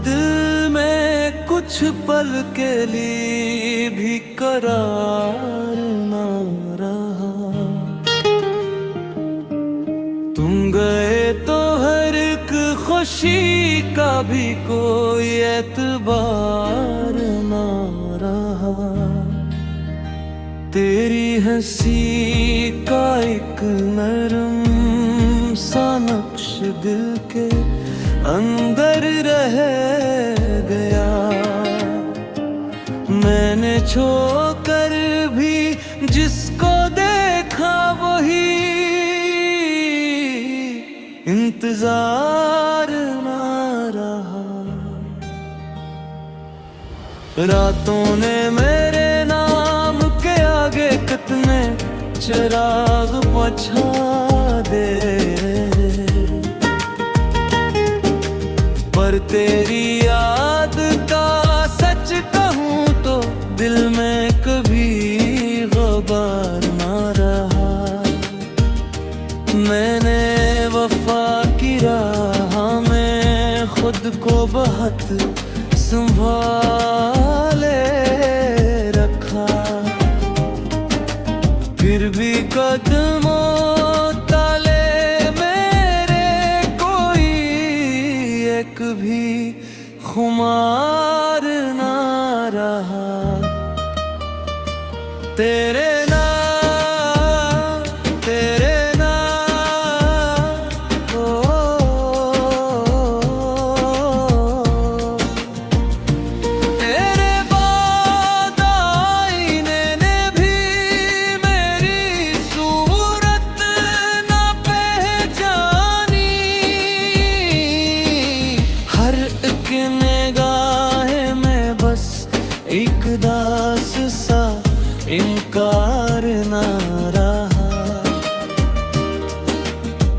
दिल में कुछ पल के लिए भी करार ना रहा। तुम गए तो हर एक खुशी का भी कोई एतबार ना रहा। तेरी हंसी का एक नरम सा नक्श दिल के अंदर रह गया। मैंने छोकर भी जिसको देखा वही इंतजार ना रहा। रातों ने मेरे नाम के आगे कितने चिराग पछा दे, पर तेरी याद का सच कहूँ तो दिल में कभी ग़बार ना रहा। मैंने वफा की राह में खुद को बहुत संभाले रखा, फिर भी कदमों तले मेरे कोई एक भी खुमार ना रहा। तेरे नाम तेरे एक दास सा इनकार ना रहा।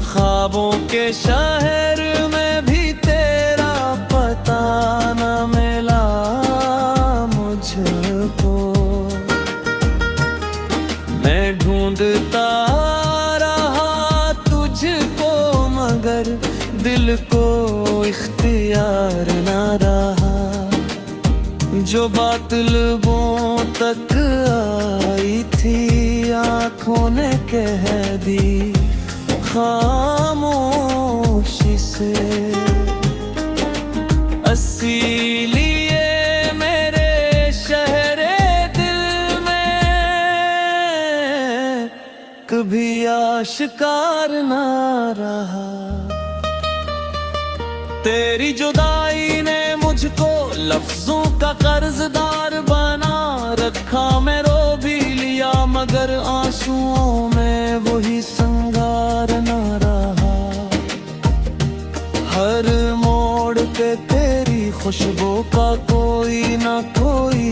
ख्वाबों के शहर में भी तेरा पता न मिला मुझको। मैं ढूंढता रहा तुझको मगर दिल को इख्तियार ना रहा। जो बात लबों तक आई थी आँखों ने कह दी खामोशी से। इसीलिए मेरे शहरे दिल में कभी आशिकार ना रहा। तेरी जुदाई ने मुझको लफ्जों का कर्जदार बना रखा। मैं रो भी लिया मगर आंसुओं में वही संगार ना रहा। हर मोड़ पे तेरी खुशबू का कोई ना कोई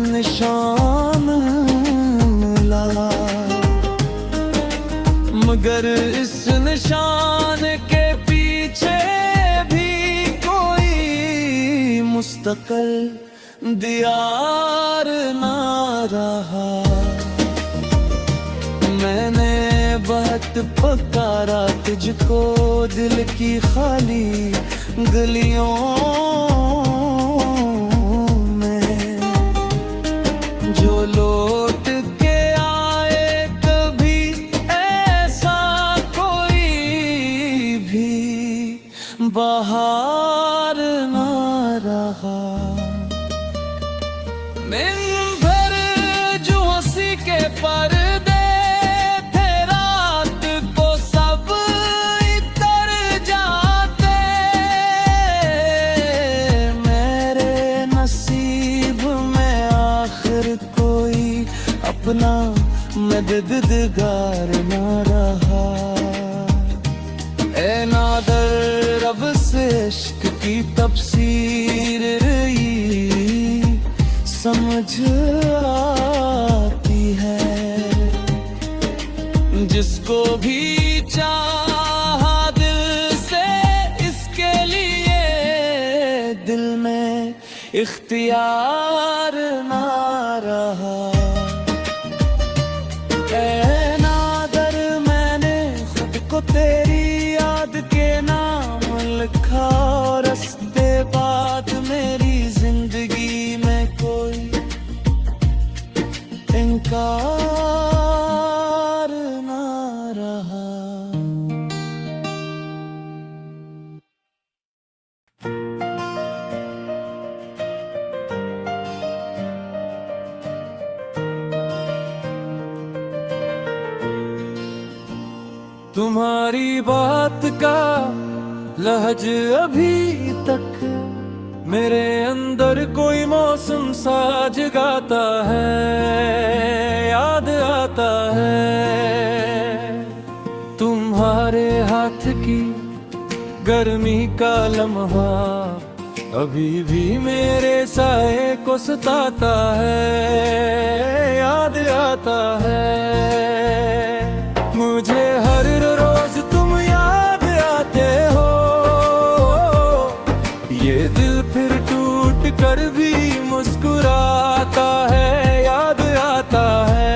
निशान मिला, मगर इस निशान के पीछे भी कोई मुस्तकिल दियार ना रहा। मैंने बहुत पुकारा तुझको दिल की खाली गलियों में। जो लौट के आए कभी ऐसा कोई भी बहार ना रहा। दिन भर जो हंसी के पर्दे थे रात को सब इतर जाते। मेरे नसीब में आखिर कोई अपना मददगार ना रहा। ए नादर रब से इश्क की तफसीर समझ आती है। जिसको भी चाहा दिल से इसके लिए दिल में इख्तियार ना रहा। ऐ नादर मैंने खुद को तेरी याद के नाम लिखा। रस्ते इनकार ना रहा। तुम्हारी बात का लहज अभी तक मेरे अंदर कोई मौसम सा जगाता है, याद आता है। तुम्हारे हाथ की गर्मी का लम्हा अभी भी मेरे साए को सताता है, याद आता है। मुझे हर रोज तुम याद आते हो, ये दिल फिर टूट कर भी मुस्कुराता है, याद आता है।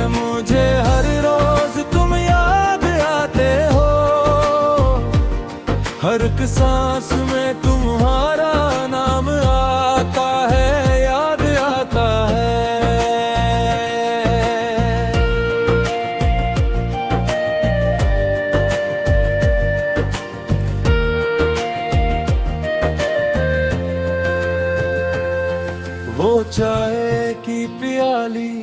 मुझे हर रोज तुम याद आते हो, हर एक सांस में तुम्हारा नाम आता है, याद आता है। वो चाय की प्याली,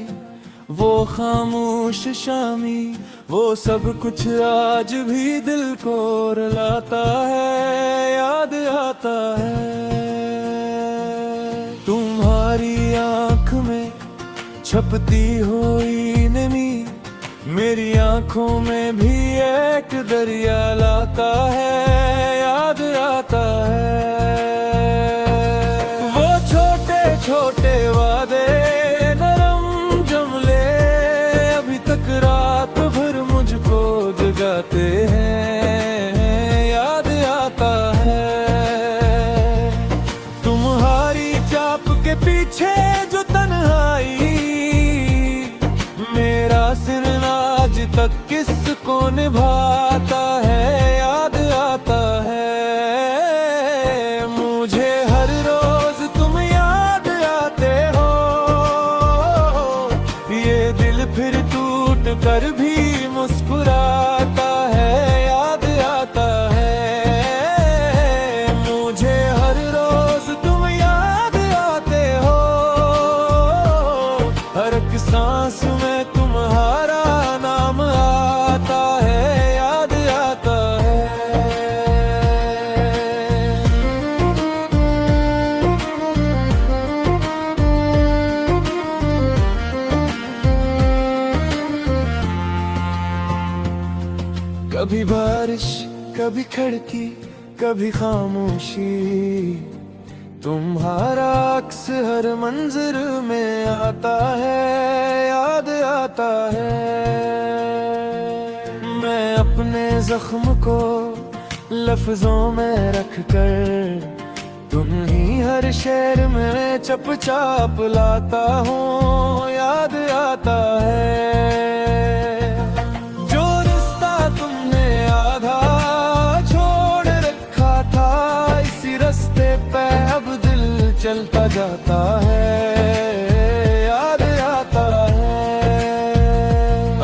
वो खामोश शामी, वो सब कुछ आज भी दिल को रुलाता है, याद आता है। तुम्हारी आंख में छपती हुई नमी मेरी आंखों में भी एक दरिया लाता है, याद आता है। वो छोटे छोटे वादे नरम जुमले अभी तक रात भर मुझको जगाते हैं, याद आता है। तुम्हारी चाप के पीछे जो तन्हाई मेरा सिर आज तक किसको निभाता है, याद आता है। मुझे हर रोज तुम याद आते हो, ये दिल फिर टूट कर भी मुस्कुराता है, याद आता है। मुझे हर रोज तुम याद आते हो, हर एक सांस में तुम्हारा नाम आता है, याद आता है। कभी बारिश, कभी खिड़की, कभी खामोशी, तुम्हारा अक्स हर मंजर में आता है, याद आता है। मैं अपने जख्म को लफ्जों में रख कर तुम ही हर शेर में चपचाप लाता हूँ, याद आता है। जो रिश्ता तुमने आधा छोड़ रखा था, इसी रास्ते पे अब दिल चलता जाता है, याद आता है।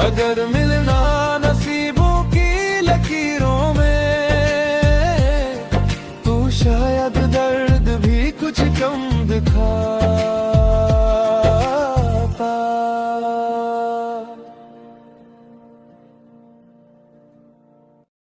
अगर मिलना नसीबों की लकीरों में, तो शायद दर्द भी कुछ कम दिखा।